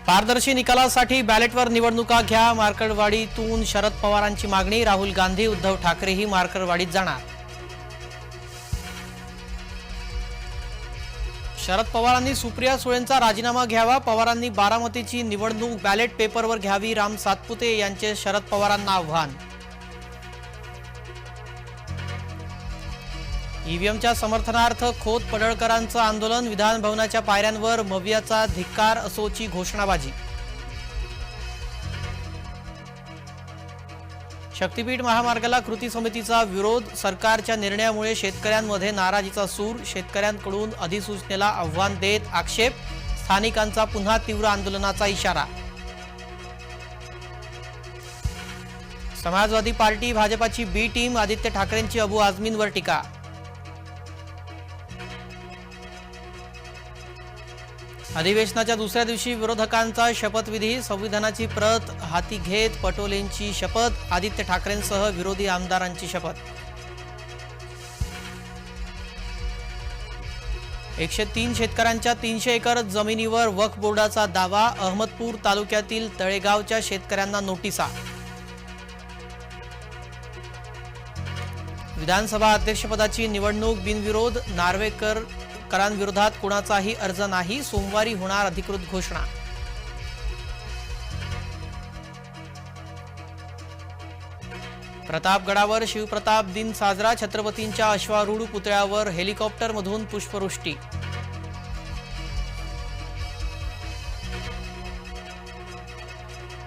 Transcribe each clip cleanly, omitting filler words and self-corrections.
पारदर्शी निकालासाठी बॅलेटवर निवडणुका घ्या। मार्कडवाडीतून शरद पवारांची मागणी। राहुल गांधी उद्धव ठाकरेही मार्कडवाडीत जाणार। शरद पवारांनी सुप्रिया सुळेंचा राजीनामा घ्यावा। पवारांनी बारामतीची निवडणूक बॅलेट पेपरवर घ्यावी। राम सातपुते यांचे शरद पवारांना आव्हान। ईव्हीएमच्या समर्थनार्थ खोत पडळकरांचं आंदोलन। विधान भवनाच्या पायऱ्यांवर मवियाचा धिक्कार असोची घोषणाबाजी। शक्तीपीठ महामार्गाला कृती समितीचा विरोध। सरकारच्या निर्णयामुळे शेतकऱ्यांमध्ये नाराजीचा सूर। शेतकऱ्यांकडून अधिसूचनेला आव्हान देत आक्षेप। स्थानिकांचा पुन्हा तीव्र आंदोलनाचा इशारा। समाजवादी पार्टी भाजपाची बी टीम। आदित्य ठाकरेंची अबू आझमींवर टीका। अधिवेशनाच्या दुसऱ्या दिवशी विरोधकांचा शपथविधी। संविधानाची प्रत हाती घेत पटोलेंची शपथ। आदित्य ठाकरेंसह विरोधी आमदारांची शपथ। 103 शेतकऱ्यांच्या 300 एकर जमिनीवर वक्फ बोर्डाचा दावा। अहमदपूर तालुक्यातील तळेगावच्या शेतकऱ्यांना नोटिसा। विधानसभा अध्यक्षपदाची निवडणूक बिनविरोध। नार्वेकरांविरोधात कुणाचाही अर्ज नाही। सोमवारी होणार अधिकृत घोषणा। प्रतापगडावर शिवप्रताप दिन साजरा। छत्रपतींच्या अश्वारूढ पुतळ्यावर हेलिकॉप्टरमधून पुष्पवृष्टी।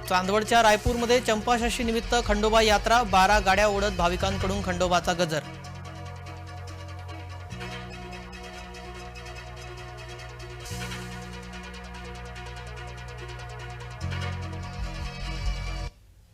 चांदवडच्या रायपूरमध्ये चंपाषष्ठी निमित्त खंडोबा यात्रा। 12 गाड्या ओढत भाविकांकडून खंडोबाचा गजर।